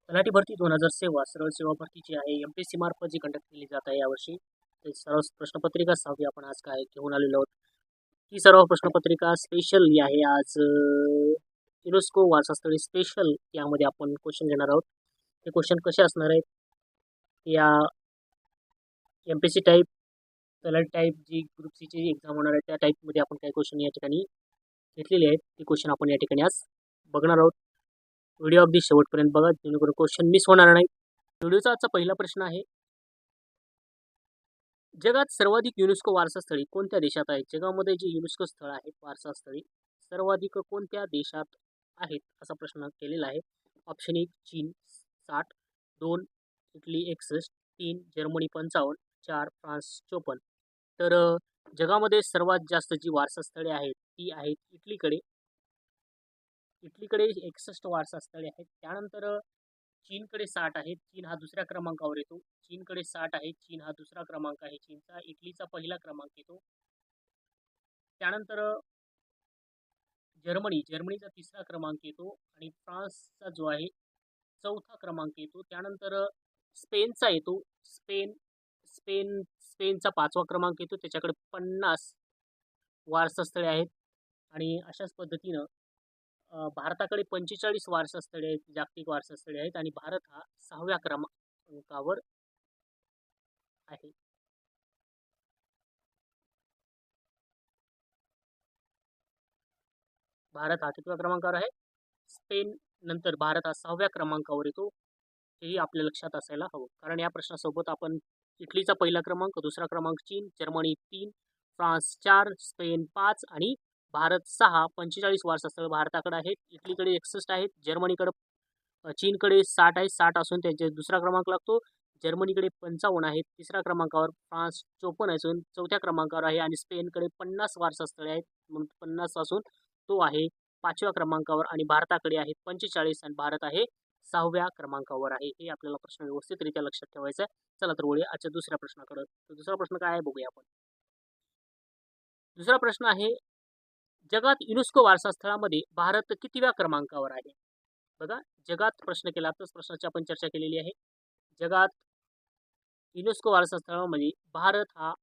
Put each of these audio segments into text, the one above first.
तलाठी भरती 2016 सरळ सेवा भरती जी आहे एमपीएससी मार्फत जी कंडक्ट केली जात आहे यावर्षी ते सर्व प्रश्नपत्रिका 6वी आपण आज काय घेऊन आलेलो आहोत. ही सर्व प्रश्नपत्रिका स्पेशल ही आहे. आज युनेस्को वारसास्थळी स्पेशल यामध्ये आपण क्वेश्चन घेणार आहोत. ते क्वेश्चन कसे असणार आहेत या एमपीएससी टाईप तलाठी टाईप जी ग्रुप सी ची एक्झाम होणार आहे त्या टाईपमध्ये आपण काही क्वेश्चन या ठिकाणी घेतलेले आहेत. ते क्वेश्चन आपण या ठिकाणी आज बघणार आहोत. व्हिडिओ अगदी शेवटपर्यंत बघा जेणेकरून क्वेश्चन मिस होणार नाही. व्हिडिओचा आजचा पहिला प्रश्न आहे, जगात सर्वाधिक युनेस्को वारसास्थळी कोणत्या देशात आहेत? जगामध्ये जी युनेस्को स्थळ आहेत वारसास्थळी सर्वाधिक कोणत्या देशात आहेत असा प्रश्न केलेला आहे. ऑप्शन 1 चीन 60, 2 इटली 61, 3 जर्मनी 55, 4 फ्रान्स 54. तर जगामध्ये सर्वात जास्त जी वारसास्थळे आहेत ती आहेत इटलीकडे. इटलीकडे 61 वारसास्थळे आहेत. त्यानंतर चीनकडे 60 आहेत. चीन हा दुसऱ्या क्रमांकावर येतो. चीनकडे 60 आहे. चीन हा दुसरा क्रमांक आहे चीनचा. इटलीचा पहिला क्रमांक येतो. त्यानंतर जर्मनीचा तिसरा क्रमांक येतो आणि फ्रान्सचा जो आहे चौथा क्रमांक येतो. त्यानंतर स्पेनचा येतो. स्पेनचा 5वा क्रमांक येतो. त्याच्याकडे 50 वारसास्थळे आहेत आणि अशाच पद्धतीनं भारताकडे 45 वारसास्थळे आहेत, जागतिक वारसास्थळे आहेत आणि भारत हा 6व्या क्रमांकावर आहे. भारत हा कितव्या क्रमांकावर आहे? स्पेन नंतर भारत हा 6व्या क्रमांकावर येतो. हेही आपल्या लक्षात असायला हवं. कारण या प्रश्नासोबत आपण इटलीचा पहिला क्रमांक, दुसरा क्रमांक चीन, जर्मनी 3, फ्रान्स 4, स्पेन 5 आणि भारत 6, 45 वारसास्थळ भारताकडे आहेत. इटलीकडे 61 आहेत. चीनकडे 60 आहे. 60 असून त्यांचे दुसरा क्रमांक लागतो. जर्मनीकडे 55 आहेत. तिसऱ्या क्रमांकावर फ्रान्स 54 असून चौथ्या क्रमांकावर आहे आणि स्पेनकडे 50 वारसास्थळे आहेत म्हणून 50 असून तो आहे 5व्या क्रमांकावर आणि भारताकडे आहेत 45 आणि भारत आहे 6व्या क्रमांकावर आहे. हे आपल्याला प्रश्न व्यवस्थितरित्या लक्षात ठेवायचा आहे. चला तर वळूया आजच्या दुसऱ्या प्रश्नाकडे. तर दुसरा प्रश्न काय आहे बघूया आपण. दुसरा प्रश्न आहे, जगात युनेस्को वारसास्थळामध्ये भारत कितव्या क्रमांकावर आहे? बघा, जगात प्रश्न केला तर प्रश्नाची आपण चर्चा केलेली आहे. जगात युनेस्को वारसास्थळामध्ये भारत हा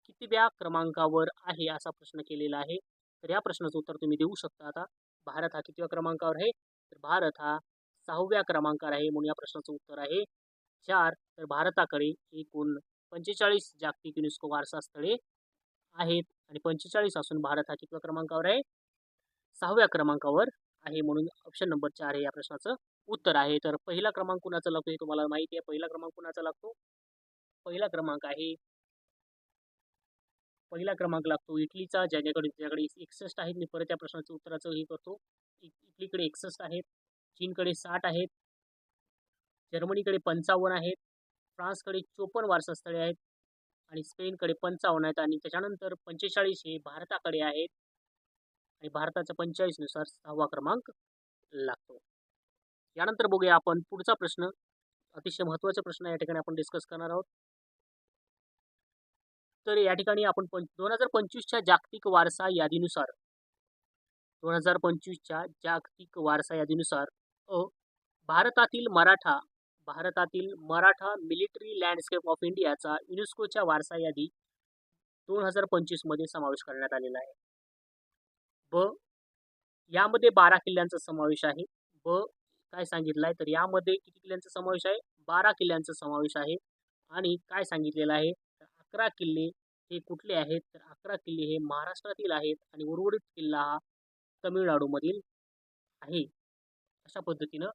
कितव्या क्रमांकावर आहे असा प्रश्न केलेला आहे. तर या प्रश्नाचं उत्तर तुम्ही देऊ शकता. आता भारत हा कितव्या क्रमांकावर आहे? तर भारत हा 6व्या क्रमांकावर आहे म्हणून या प्रश्नाचं उत्तर आहे 4. तर भारताकडे एकूण 45 जागतिक युनेस्को वारसास्थळे आहेत आणि 45 असून भारत हा कितव्या क्रमांकावर आहे? 6व्या क्रमांकावर आहे म्हणून ऑप्शन नंबर 4 हे या प्रश्नाचं उत्तर आहे. तर पहिला क्रमांक कुणाचा लागतो हे तुम्हाला माहिती आहे. पहिला क्रमांक कुणाचा लागतो? पहिला क्रमांक आहे पहिला क्रमांक लागतो इटलीचा, ज्याच्याकडे 61 आहेत. मी परत या प्रश्नाचं उत्तराचं हे करतो. इटलीकडे 61 आहेत. चीनकडे 60 आहेत. जर्मनीकडे 55 आहेत. फ्रान्सकडे 54 वारसास्थळे आहेत आणि स्पेनकडे 55 आहेत आणि त्याच्यानंतर 45 हे भारताकडे आहेत आणि भारताच्या 45 नुसार 6वा क्रमांक लागतो. यानंतर बघूया आपण पुढचा प्रश्न. अतिशय महत्त्वाचा प्रश्न या ठिकाणी आपण डिस्कस करणार आहोत. तर या ठिकाणी आपण 2025च्या जागतिक वारसा यादीनुसार 2025च्या जागतिक वारसा यादीनुसार अ भारतातील मराठा मिलिटरी लँडस्केप ऑफ इंडियाचा युनेस्कोच्या वारसा यादी 2025 मध्ये समावेश करण्यात आलेला आहे. ब यामध्ये 12 किल्ल्यांचा समावेश आहे. ब काय सांगितलं आहे तर यामध्ये किती किल्ल्यांचा समावेश आहे? 12 किल्ल्यांचा समावेश आहे. आणि काय सांगितलेलं आहे तर 11 किल्ले हे कुठले आहेत? तर 11 किल्ले हे महाराष्ट्रातील आहेत आणि उर्वरित किल्ला हा तमिळनाडूमधील आहे. अशा पद्धतीनं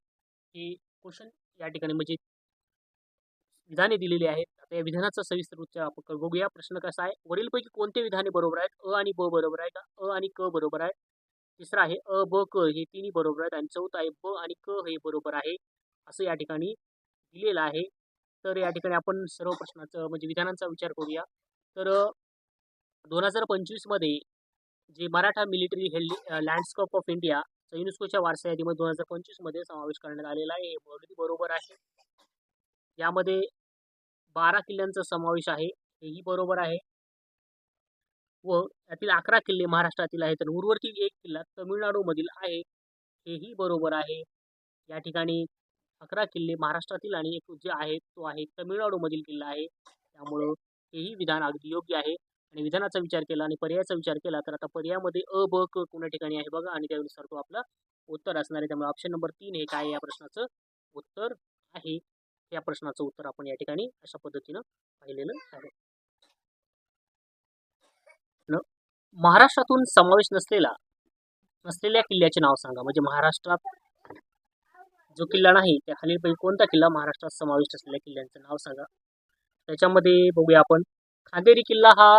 हे क्वेश्चन या ठिकाणी म्हणजे विधाने दिलेली आहेत. आता या विधानाचा सविस्तर उच्चार आपण बघूया. प्रश्न कसा आहे? वरीलपैकी कोणते विधाने बरोबर आहेत? अ आणि ब बरोबर आहे का? अ आणि क बरोबर आहे. तिसरा आहे अ, ब, क हे तिन्ही बरोबर आहेत आणि चौथा आहे ब आणि क हे बरोबर आहे. असं या ठिकाणी दिलेलं आहे. तर या ठिकाणी आपण सर्व प्रश्नाचं म्हणजे विधानांचा विचार करूया. तर 2025 मध्ये जे Maratha military landscape of India युनेस्कोच्या वारसा यादीमध्ये 2025 मध्ये समावेश करण्यात आलेला आहे. हे अगदी बरोबर आहे. यामध्ये 12 किल्ल्यांचा समावेश आहे. हेही बरोबर आहे. व यातील 11 किल्ले महाराष्ट्रातील आहेत आणि उर्वरित एक किल्ला तमिळनाडूमधील आहे. हेही बरोबर आहे. या ठिकाणी 11 किल्ले महाराष्ट्रातील आणि एक जे आहे तो आहे तमिळनाडूमधील किल्ला आहे. त्यामुळं हेही विधान अगदी योग्य आहे. आणि विधानाचा विचार केला आणि पर्यायाचा विचार केला तर आता पर्यायामध्ये अ, ब, क कोणत्या ठिकाणी आहे बघा आणि त्यानुसार तो आपला उत्तर असणार आहे. त्यामुळे ऑप्शन नंबर 3 हे काय या प्रश्नाचं उत्तर आहे. या प्रश्नाचं उत्तर आपण या ठिकाणी अशा पद्धतीनं पाहिलेलं आहे. महाराष्ट्रातून समावेश नसलेल्या किल्ल्याचे नाव सांगा. म्हणजे महाराष्ट्रात जो किल्ला नाही त्या खालीलपैकी कोणता किल्ला महाराष्ट्रात समाविष्ट असलेल्या किल्ल्यांचं नाव सांगा. त्याच्यामध्ये बघूया आपण खांदेरी किल्ला हा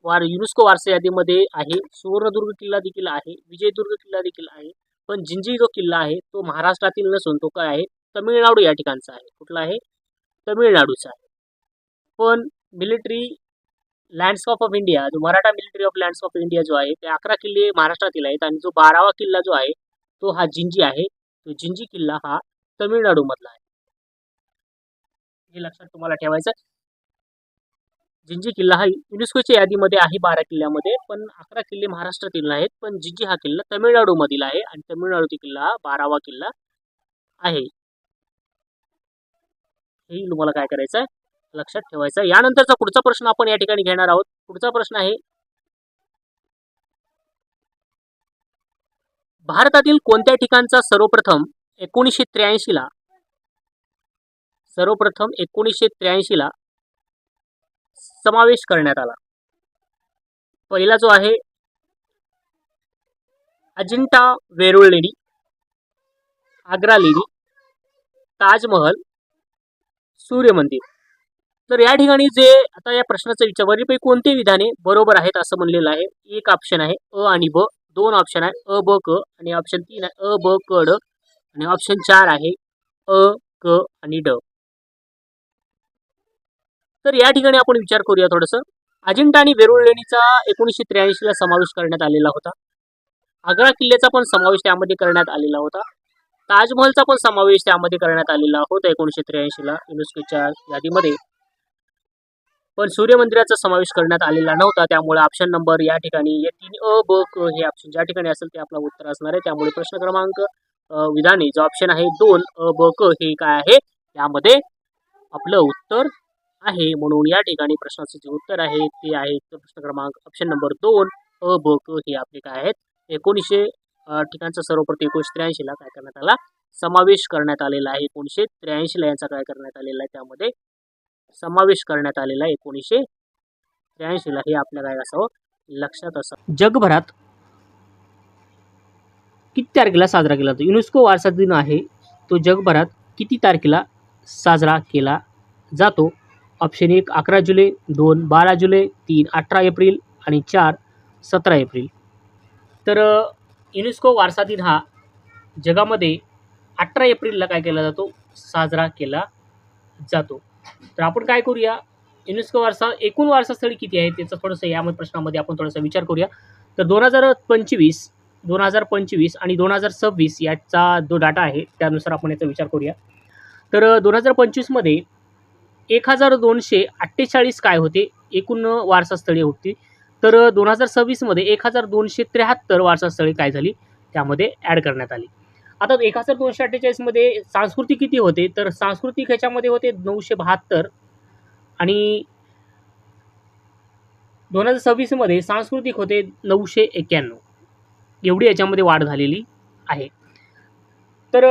युनेस्को वारसा यादीमध्ये आहे. सुवर्णदुर्ग किल्ला देखील आहे. विजयदुर्ग किल्ला देखील आहे. पण जिंजी जो किल्ला आहे तो महाराष्ट्रातील नसून तो काय आहे तमिळनाडू या ठिकाणचा आहे. कुठला आहे तमिळनाडूचा आहे. पण मिलिटरी लँडस्केप ऑफ इंडिया जो Maratha military of landscape of India जो आहे ते 11 किल्ले महाराष्ट्रातील आहेत आणि जो 12वा किल्ला जो आहे तो हा जिंजी आहे. तो जिंजी किल्ला हा तमिळनाडू मधला आहे. हे लक्षात तुम्हाला ठेवायचं. जिंजी किल्ला हा युनेस्कोच्या यादीमध्ये आहे 12 किल्ल्यामध्ये, पण 11 किल्ले महाराष्ट्रातील आहेत. पण जिंजी हा किल्ला तमिळनाडू मधील आहे आणि तमिळनाडूतील किल्ला हा 12वा किल्ला आहे. हे तुम्हाला काय करायचं आहे लक्षात ठेवायचं. यानंतरचा पुढचा प्रश्न आपण या ठिकाणी घेणार आहोत. पुढचा प्रश्न आहे भारतातील कोणत्या ठिकाणचा सर्वप्रथम 1983 ला समावेश करण्यात आला. पहिला जो आहे अजिंठा वेरूळ लेणी, आग्रा लेणी, ताजमहल, सूर्य मंदिर. तर या ठिकाणी जे आता या प्रश्नाचं विचार वरीलपैकी कोणते विधाने बरोबर आहेत असं म्हणलेलं आहे. एक ऑप्शन आहे अ आणि ब, 2 ऑप्शन आहे अ ब क आणि ऑप्शन 3 आहे अ ब क ड आणि ऑप्शन 4 आहे अ क आणि ड. तर या ठिकाणी आपण विचार करूया थोडंसं. अजिंठा आणि वेरूळ लेणीचा 1983 ला समावेश करण्यात आलेला होता. आग्रा किल्ल्याचा पण समावेश त्यामध्ये करण्यात आलेला होता. ताजमहलचा पण समावेश त्यामध्ये करण्यात आलेला होता 1983 ला युनेस्कोच्या यादीमध्ये. पण सूर्य मंदिराचा समावेश करण्यात आलेला नव्हता. त्यामुळे ऑप्शन नंबर या ठिकाणी या 3 अ ब क हे ऑप्शन ज्या ठिकाणी असेल ते आपला उत्तर असणार आहे. त्यामुळे प्रश्न क्रमांक विधाने जो ऑप्शन आहे 2 अ ब क हे काय आहे यामध्ये आपलं उत्तर आहे. म्हणून या ठिकाणी प्रश्नाचं जे उत्तर आहे ते आहे प्रश्न क्रमांक ऑप्शन नंबर 2 अ ब क हे आपले काय आहेत 1900 ठिकाणचा सर्वप्रथम 1983 ला काय करण्यात आला समावेश करण्यात आलेला आहे. 1983 ला यांचा काय करण्यात आलेला आहे त्यामध्ये समावेश करण्यात आलेला आहे 1983 ला. हे आपल्या काय असावं लक्षात असावं. जगभरात किती तारखेला साजरा केला जातो युनेस्को वारसा दिन आहे तो जगभरात किती तारखेला साजरा केला जातो. ऑप्शन 1 11 जुलै, 2 12 जुलै, 3 18 एप्रिल आणि 4 17 एप्रिल. तर युनेस्को वारसा दिन हा जगामध्ये 18 एप्रिलला काय केला जातो साजरा केला जातो. तर आपण काय करूया युनेस्को वारसा एकूण वारसास्थळी किती आहे त्याचं थोडंसं या प्रश्नामध्ये आपण थोडासा विचार करूया. तर 2025 आणि 2026 याचा जो डाटा आहे त्यानुसार आपण याचा विचार करूया. तर 2025 मध्ये 1248 काय होते एकूण वारसास्थळे होती. तर 2026 मध्ये 1273 वारसास्थळे काय झाली त्यामध्ये ॲड करण्यात आली. आता 1248 मध्ये सांस्कृतिक किती होते तर सांस्कृतिक ह्याच्यामध्ये होते 972 आणि 2026 मध्ये सांस्कृतिक होते 991. एवढी याच्यामध्ये वाढ झालेली आहे. तर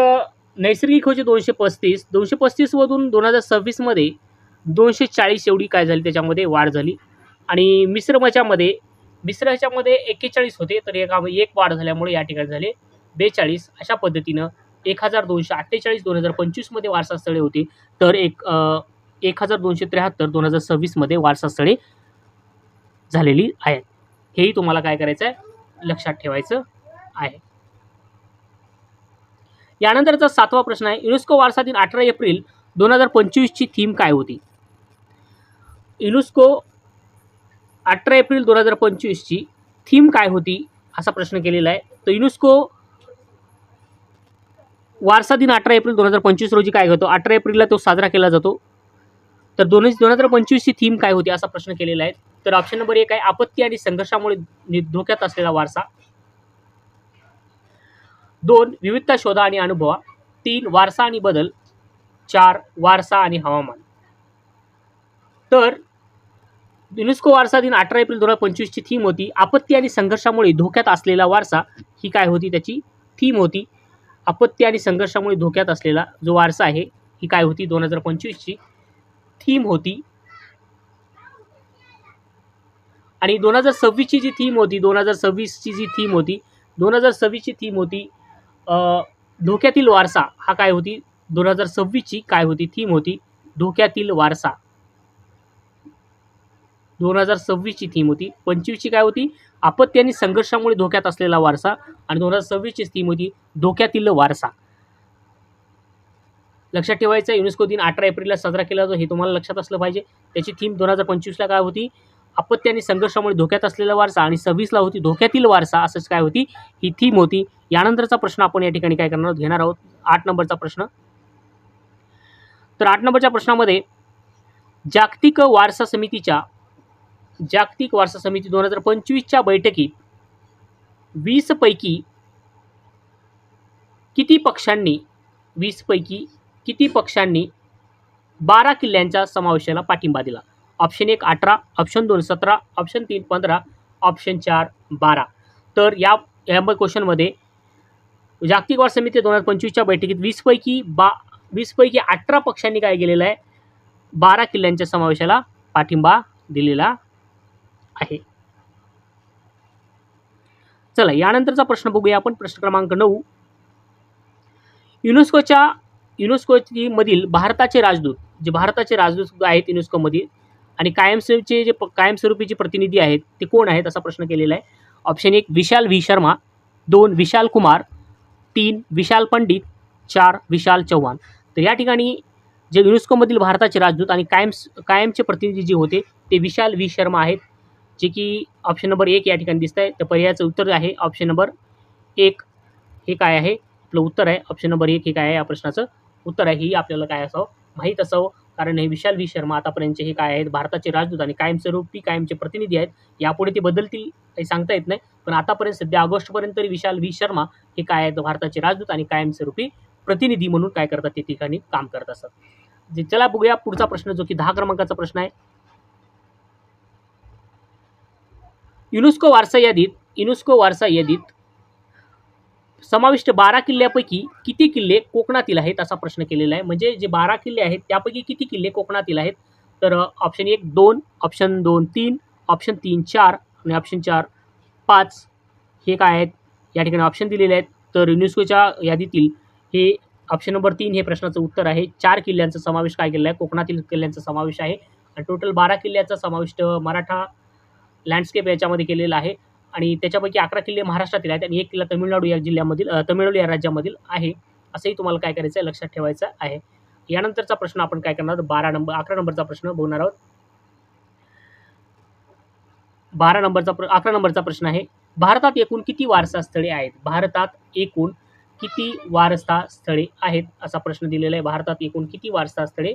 नैसर्गिक होते 235 मधून 2026 मध्ये 240 एवढी काय झाली त्याच्यामध्ये वाढ झाली. आणि मिश्र ह्याच्यामध्ये 41 होते तर एक वाढ झाल्यामुळे या ठिकाणी झाले 42. अशा पद्धतीनं 1248 2025 मध्ये वारसास्थळे होती तर 1273 2026 मध्ये वारसास्थळे झालेली आहेत. हेही तुम्हाला काय करायचं आहे लक्षात ठेवायचं आहे. यानंतरचा 7वा प्रश्न आहे युनेस्को वारसा दिन 18 एप्रिल 2025 ची थीम काय होती. युनेस्को 18 एप्रिल 2025 ची थीम काय होती असा प्रश्न केलेला आहे. तर युनेस्को वारसा दिन 18 एप्रिल 2025 रोजी काय होतो 18 एप्रिलला तो साजरा केला जातो. तर 2025 ची थीम काय होती असा प्रश्न केलेला आहे. तर ऑप्शन नंबर 1 आहे आपत्ती आणि संघर्षामुळे धोक्यात असलेला वारसा. 2 विविधता शोधा आणि अनुभवा. 3 वारसा आणि बदल. 4 वारसा आणि हवामान. तर युनेस्को वारसा दिन 18 एप्रिल 2025 ची थीम होती आपत्ती आणि संघर्षामुळे धोक्यात असलेला वारसा. ही काय होती त्याची थीम होती. आपत्ती आणि संघर्षामुळे धोक्यात असलेला जो वारसा आहे ही काय होती 2025 ची थीम होती. आणि 2026 ची जी थीम होती 2026 ची जी थीम होती 2026 ची थीम होती धोक्यातील वारसा. हा काय होती 2026 ची काय होती थीम होती धोक्यातील वारसा. 2026 ची थीम होती. 25 ची काय होती आपत्ती आणि संघर्षामुळे धोक्यात असलेला वारसा आणि 2026 ची थीम होती धोक्यातील वारसा. लक्षात ठेवायचं युनेस्को दिन 18 एप्रिलला साजरा केला जातो हे तुम्हाला लक्षात असलं पाहिजे. त्याची थीम 2025 ला काय होती आपत्ती आणि संघर्षामुळे धोक्यात असलेला वारसा आणि 26 ला होती धोक्यातील वारसा. असंच काय होती ही थीम होती. यानंतरचा प्रश्न आपण या ठिकाणी काय करणार घेणार आहोत 8 नंबरचा प्रश्न. तर 8 नंबरच्या प्रश्नामध्ये जागतिक वारसा समिती 2025 च्या बैठकीत 20 पैकी किती पक्षांनी 12 किल्ल्यांच्या समावेशाला पाठिंबा दिला. Option 1 18, option 2 17, option 3 15, option 4 12. तर या क्वेश्चनमध्ये जागतिक वारसा समिती 2025 च्या बैठकीत 20 पैकी 18 पक्षांनी काय केलेलं आहे 12 किल्ल्यांच्या समावेशाला पाठिंबा दिलेला आहे. चला यानंतरचा प्रश्न बघूया आपण. प्रश्न क्रमांक 9. युनेस्कोची मधील भारताचे राजदूत आहेत युनेस्को मध्ये आणि कायमस्वरूपीचे प्रतिनिधी आहेत ते कोण आहेत असा प्रश्न केलेला आहे. ऑप्शन 1 विशाल व्ही शर्मा, 2 विशाल कुमार, 3 विशाल पंडित, 4 विशाल चव्हाण. तर या ठिकाणी जे युनेस्कोमधील भारताचे राजदूत आणि कायमचे प्रतिनिधी जे होते ते विशाल व्ही शर्मा आहेत, जे की ऑप्शन नंबर 1 या ठिकाणी दिसत आहे. तर पर्यायाचं उत्तर आहे ऑप्शन नंबर 1. हे काय आहे आपलं उत्तर आहे ऑप्शन नंबर 1. हे काय आहे या प्रश्नाचं उत्तर आहे. ही आपल्याला काय असावं माहीत असावं कारण हे विशाल व्ही शर्मा आतापर्यंतचे हे काय आहेत भारताचे राजदूत आणि कायमचे प्रतिनिधी आहेत. यापुढे ते बदलतील काही सांगता येत नाही पण आतापर्यंत सध्या ऑगस्टपर्यंत तरी विशाल व्ही शर्मा हे काय आहेत भारताचे राजदूत आणि कायमस्वरूपी प्रतिनिधी म्हणून काय करतात ते ठिकाणी काम करत असतात. चला बघूया पुढचा प्रश्न जो की 10 क्रमांकाचा प्रश्न आहे. युनेस्को वारसा यादीत समाविष्ट 12 किल्ल्यापैकी किती किल्ले कोकणातील आहेत असा प्रश्न केलेला आहे. म्हणजे जे 12 किल्ले आहेत त्यापैकी किती किल्ले कोकणातील आहेत. तर ऑप्शन 1 2, ऑप्शन 2 3, ऑप्शन 3 4 आणि ऑप्शन 4 5 हे काय आहेत या ठिकाणी ऑप्शन दिलेले आहेत. तर युनेस्कोच्या यादीतील हे ऑप्शन नंबर 3 हे प्रश्नाचं उत्तर आहे. 4 किल्ल्यांचा समावेश काय केलेला आहे कोकणातील किल्ल्यांचा समावेश आहे आणि टोटल 12 किल्ल्याचा समाविष्ट मराठा लँडस्केप याच्यामध्ये केलेला आहे आणि त्याच्यापैकी 11 किल्ले महाराष्ट्रातील आहेत आणि 1 किल्ला तमिळनाडू या राज्यामधील आहे. असंही तुम्हाला काय करायचं आहे लक्षात ठेवायचं आहे. यानंतरचा प्रश्न आपण काय करणार 11 नंबरचा प्रश्न बघणार आहोत. 11 नंबरचा प्रश्न आहे भारतात एकूण किती वारसा स्थळे आहेत असा प्रश्न दिलेला आहे. भारतात एकूण किती वारसा स्थळे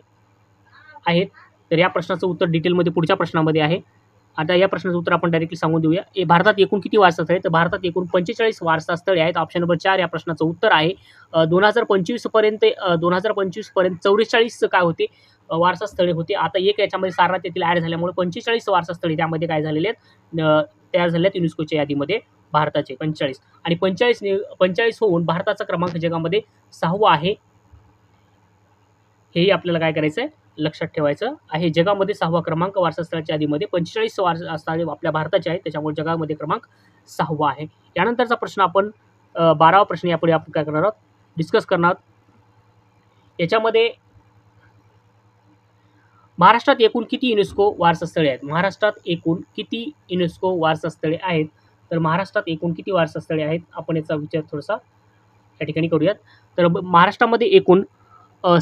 आहेत. तर या प्रश्नाचं उत्तर डिटेलमध्ये पुढच्या प्रश्नामध्ये आहे. आता या प्रश्नाचं उत्तर आपण डायरेक्टली सांगून देऊया. भारतात एकूण किती वारसा स्थळे तर भारतात एकूण 45 वारसा स्थळे आहेत. ऑप्शन नंबर 4 या प्रश्नाचं उत्तर आहे. 2025 पर्यंत 44 काय होते वारसा स्थळे होते. आता एक याच्यामध्ये सारनाथ येथील ॲड झाल्यामुळे 45 वारसा स्थळे त्यामध्ये काय झालेले आहेत तयार झाले आहेत युनेस्कोच्या यादीमध्ये भारताचे 45 आणि 45 होऊन भारताचा क्रमांक जगामध्ये 6वा आहे. हेही आपल्याला काय करायचं आहे लक्षात ठेवायचं आहे. जगामध्ये 6वा क्रमांक वारसा स्थळाच्या यादीमध्ये 45 वारसा स्थळे आपल्या भारताचे आहेत त्याच्यामुळे जगामध्ये क्रमांक 6वा आहे. यानंतरचा प्रश्न आपण 12वा प्रश्न यापुढे आपण काय करणार आहोत डिस्कस करणार आहोत. याच्यामध्ये महाराष्ट्रात एकूण किती युनेस्को वारसा स्थळे आहेत. महाराष्ट्रात एकूण किती युनेस्को वारसा स्थळे आहेत. तर महाराष्ट्रात एकूण किती वारसा स्थळे आहेत आपण याचा विचार थोडासा या ठिकाणी करूयात. तर महाराष्ट्रामध्ये एकूण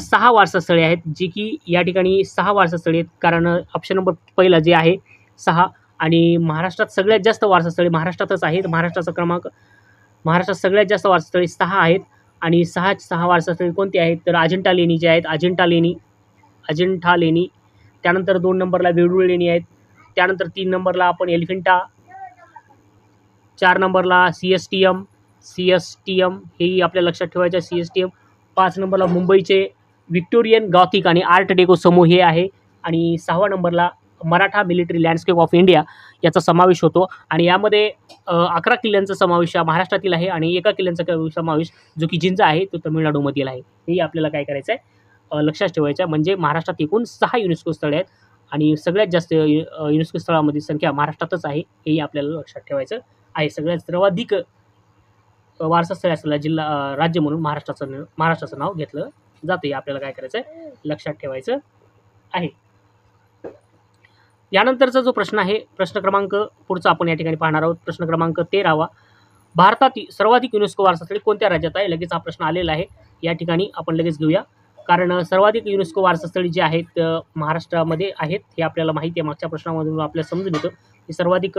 6 वारसा स्थळे आहेत जी की या ठिकाणी 6 वारसा स्थळे आहेत कारण ऑप्शन नंबर पहिला जे आहे 6 आणि महाराष्ट्रात सगळ्यात जास्त वारसा स्थळे महाराष्ट्रातच आहेत. महाराष्ट्रात सगळ्यात जास्त वारसा स्थळे 6 आहेत आणि 6 वारसा स्थळे कोणती आहेत तर अजिंठा लेणी जे आहेत अजिंठा लेणी त्यानंतर 2 नंबरला वेरूळ लेणी आहेत. त्यानंतर 3 नंबरला आपण एलिफंटा, 4 नंबरला सीएसटीएम हेही आपल्या लक्षात ठेवायचं आहे सीएसटीएम. 5 नंबरला मुंबईचे व्हिक्टोरियन गॉथिक आणि आर्ट डेको समूह हे आहे आणि 6व्या नंबरला Maratha military landscape of India याचा समावेश होतो आणि यामध्ये 11 किल्ल्यांचा समावेश हा महाराष्ट्रातील आहे आणि एका किल्ल्यांचा समावेश जो की जिंजा आहे तो तमिळनाडूमधील आहे. हे आपल्याला काय करायचं आहे लक्षात ठेवायचं आहे. म्हणजे महाराष्ट्रात एकूण 6 युनेस्को स्थळे आहेत आणि सगळ्यात जास्त युनेस्को स्थळांमध्ये संख्या महाराष्ट्रातच आहे हेही आपल्याला लक्षात ठेवायचं आहे. सगळ्यात सर्वाधिक वारसा स्थळे असलेला जिल्हा राज्य म्हणून महाराष्ट्राचं नाव घेतलं जातं. हे आपल्याला काय करायचं आहे लक्षात ठेवायचं आहे. यानंतरचा जो प्रश्न आहे प्रश्न क्रमांक पुढचा आपण या ठिकाणी पाहणार आहोत. प्रश्न क्रमांक 13 भारतातील सर्वाधिक युनेस्को वारसा स्थळे कोणत्या राज्यात आहे. लगेच हा प्रश्न आलेला आहे. या ठिकाणी आपण लगेच घेऊया कारण सर्वाधिक युनेस्को वारसा स्थळे जी आहेत महाराष्ट्रामध्ये आहेत हे आपल्याला माहिती आहे. मागच्या प्रश्नामधून आपल्याला समजून येतं की सर्वाधिक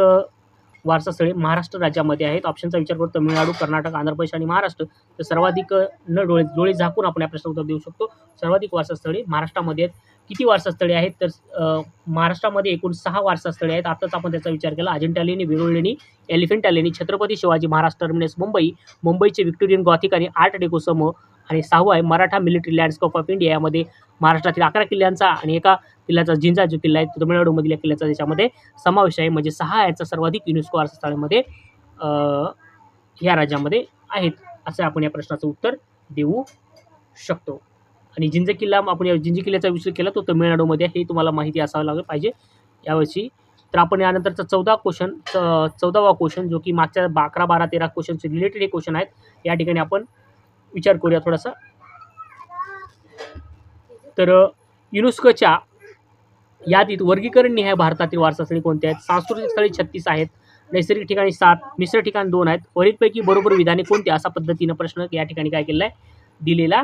वारसा स्थळे महाराष्ट्र राज्यामध्ये आहेत. ऑप्शनचा विचार करून तमिळनाडू, कर्नाटक, आंध्र प्रदेश आणि महाराष्ट्र तर सर्वाधिक न डोळे झाकून आपण या प्रश्नाचं उत्तर देऊ शकतो. सर्वाधिक वारसा स्थळे महाराष्ट्रामध्ये आहेत. किती वारसा स्थळे आहेत तर महाराष्ट्रामध्ये एकूण 6 वारसा स्थळे आहेत. आताच आपण त्याचा विचार केला. अजिंठा लेणी, वेरूळ लेणी, एलिफंटा लेणी, छत्रपती शिवाजी महाराज टर्मिनस मुंबई, मुंबईचे व्हिक्टोरियन गॉथिक आणि आर्ट डेको समूह आणि 6वं आहे Maratha military landscape of India. यामध्ये महाराष्ट्रातील 11 किल्ल्यांचा आणि एका किल्ल्याचा जिंजा जो किल्ला आहे तो तमिळनाडूमधील किल्ल्याचा त्याच्यामध्ये समावेश आहे. म्हणजे 6 यांचा सर्वाधिक युनेस्को वारसा स्थळांमध्ये ह्या राज्यामध्ये आहेत असं आपण या प्रश्नाचं उत्तर देऊ शकतो. आणि जिंज किल्ला आपण या जिंजी किल्ल्याचा विचार केला तो तमिळनाडूमध्ये हे तुम्हाला माहिती असावं लागलं पाहिजे यावर्षी. तर आपण यानंतरचा 14वा क्वेश्चन जो की मागच्या 11, 12, 13 क्वेश्चनचे रिलेटेड हे क्वेश्चन आहेत. या ठिकाणी आपण विचार करूया थोडासा. तर युनेस्कोच्या यादीत वर्गीकरण निहाय भारतातील वारसा स्थळे कोणते आहेत. सांस्कृतिक स्थळे 36 आहेत. नैसर्गिक ठिकाणी 7, मिश्र ठिकाण 2 आहेत. वरीलपैकी बरोबर विधाने कोणती असा पद्धतीनं प्रश्न या ठिकाणी काय केलेला आहे दिलेला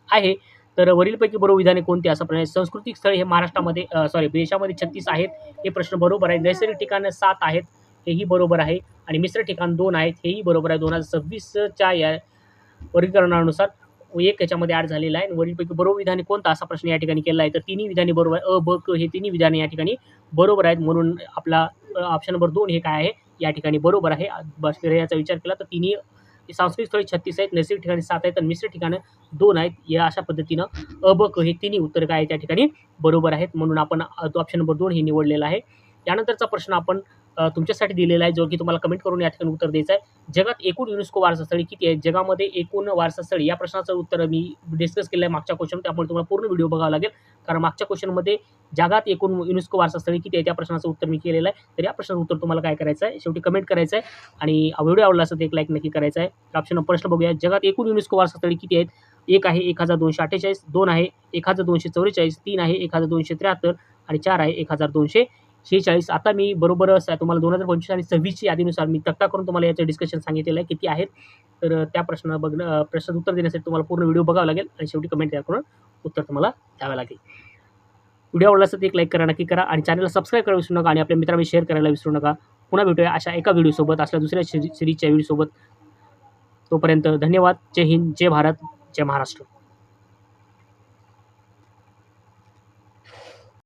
आहे. तर वरीलपैकी बरोबर विधाने कोणती असा प्रश्न आहे. सांस्कृतिक स्थळे हे महाराष्ट्रामध्ये देशामध्ये 36 आहेत हे प्रश्न बरोबर आहे. नैसर्गिक ठिकाण 7 आहेत हेही बरोबर आहे आणि मिश्र ठिकाण 2 आहेत हेही बरोबर आहे. 2026च्या या वर्गीकरणानुसार एक याच्यामध्ये ॲड झालेला आहे. वरीलपैकी बरोबर विधाने कोणता असा प्रश्न या ठिकाणी केला आहे. तर तिन्ही विधाने बरोबर आहे. अ, ब, क हे तिन्ही विधाने या ठिकाणी बरोबर आहेत म्हणून आपला ऑप्शन नंबर 2 हे काय आहे या ठिकाणी बरोबर आहे. बस याचा विचार केला तर तिन्ही सांस्कृतिक स्थळे 36 आहेत, नैसर्गिक ठिकाणी 7 आहेत आणि मिश्र ठिकाणं 2 आहेत. या अशा पद्धतीनं अ, ब, क हे तिन्ही उत्तर काय आहेत त्या ठिकाणी बरोबर आहेत म्हणून आपण ऑप्शन नंबर 2 हे निवडलेला आहे. त्यानंतरचा प्रश्न आपण तुमच्यासाठी दिलेला आहे जो की तुम्हाला कमेंट करून या ठिकाणी उत्तर द्यायचं आहे. जगात एकूण युनेस्को वारसा स्थळे किती आहेत. जगामध्ये एकूण वारसा स्थळे या प्रश्नाचं उत्तर मी डिस्कस केलं आहे मागच्या क्वेश्चन. त्यामुळे तुम्हाला पूर्ण व्हिडिओ बघावा लागेल कारण मागच्या क्वेश्चनमध्ये जगात एकूण युनेस्को वारसा स्थळे किती आहे त्या प्रश्नाचं उत्तर मी केलेलं आहे. तर या प्रश्नाचं उत्तर तुम्हाला काय करायचं आहे शेवटी कमेंट करायचं आहे आणि व्हिडिओ आवडला असेल तर एक लाईक नक्की करायचा आहे. ऑप्शन प्रश्न बघूया. जगात एकूण युनेस्को वारसा स्थळे किती आहेत. 1 आहे 1248, 2 आहे 1244, 3 आहे 1273 आणि 4 आहे 1246. आता मी बरोबर तुम्हाला 2025 आणि 26ची यादीनुसार मी तक्ता करून तुम्हाला याचं डिस्कशन सांगितलेलं आहे किती आहेत. तर त्या प्रश्नाचं उत्तर देण्यासाठी तुम्हाला पूर्ण व्हिडिओ बघावा लागेल आणि शेवटी कमेंट तयार करून उत्तर तुम्हाला द्यावं लागेल. व्हिडिओ आवडला असेल तर एक लाईक करा नक्की करा आणि चॅनलला सबस्क्राईब करायला विसरू नका आणि आपल्या मित्रांनी शेअर करायला विसरू नका. पुन्हा भेटूया अशा एका व्हिडिओसोबत असल्या दुसऱ्या सिरीजच्या व्हिडिओसोबत. तोपर्यंत धन्यवाद. जय हिंद, जय भारत, जय महाराष्ट्र.